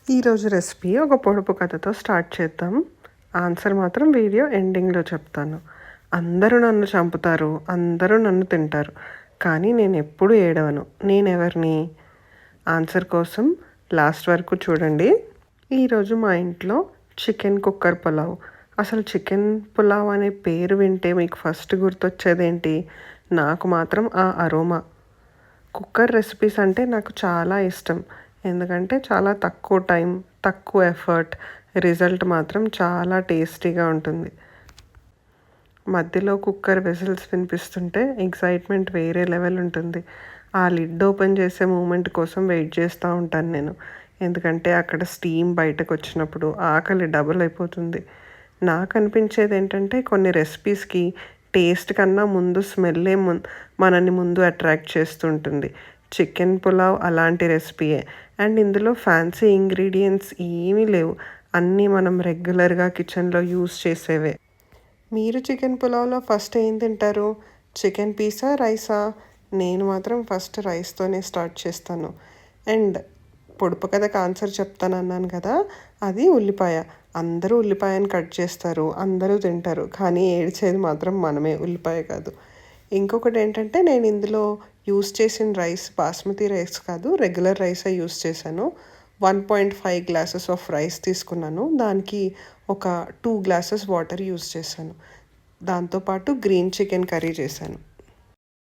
ఈరోజు రెసిపీ ఒక పొడుపు కథతో స్టార్ట్ చేద్దాం. ఆన్సర్ మాత్రం వీడియో ఎండింగ్లో చెప్తాను. అందరూ నన్ను చంపుతారు, అందరూ నన్ను తింటారు, కానీ నేను ఎప్పుడూ ఏడవను. నేనెవరిని? ఆన్సర్ కోసం లాస్ట్ వరకు చూడండి. ఈరోజు మా ఇంట్లో చికెన్ కుక్కర్ పులావ్. అసలు చికెన్ పులావ్ అనే పేరు వింటే మీకు ఫస్ట్ గుర్తొచ్చేదేంటి? నాకు మాత్రం ఆ అరోమా. కుక్కర్ రెసిపీస్ అంటే నాకు చాలా ఇష్టం. ఎందుకంటే చాలా తక్కువ టైం, తక్కువ ఎఫర్ట్, రిజల్ట్ మాత్రం చాలా టేస్టీగా ఉంటుంది. మధ్యలో కుక్కర్ విజిల్స్ వినిపిస్తుంటే ఎక్సైట్మెంట్ వేరే లెవెల్ ఉంటుంది. ఆ లిడ్ ఓపెన్ చేసే మూమెంట్ కోసం వెయిట్ చేస్తూ ఉంటాను నేను. ఎందుకంటే అక్కడ స్టీమ్ బయటకు వచ్చినప్పుడు ఆకలి డబుల్ అయిపోతుంది. నాకు అనిపించేది ఏంటంటే కొన్ని రెసిపీస్కి టేస్ట్ కన్నా ముందు స్మెల్లే మనల్ని ముందు అట్రాక్ట్ చేస్తుంటుంది. చికెన్ పులావ్ అలాంటి రెసిపీయే. అండ్ ఇందులో ఫ్యాన్సీ ఇంగ్రీడియంట్స్ ఏమీ లేవు. అన్నీ మనం రెగ్యులర్గా కిచెన్లో యూస్ చేసేవే. మీరు చికెన్ పులావ్లో ఫస్ట్ ఏం తింటారు? చికెన్ పీసా, రైసా? నేను మాత్రం ఫస్ట్ రైస్తోనే స్టార్ట్ చేస్తాను. అండ్ పొడుపు కథకు ఆన్సర్ చెప్తానన్నాను కదా, అది ఉల్లిపాయ. అందరూ ఉల్లిపాయను కట్ చేస్తారు, అందరూ తింటారు, కానీ ఏడ్చేది మాత్రం మనమే, ఉల్లిపాయ కాదు. ఇంకొకటి ఏంటంటే నేను ఇందులో యూస్ చేసిన రైస్ బాస్మతి రైస్ కాదు, రెగ్యులర్ రైసే యూస్ చేశాను. 1.5 గ్లాసెస్ ఆఫ్ రైస్ తీసుకున్నాను. దానికి ఒక 2 గ్లాసెస్ వాటర్ యూస్ చేశాను. దాంతోపాటు గ్రీన్ చికెన్ కర్రీ చేశాను.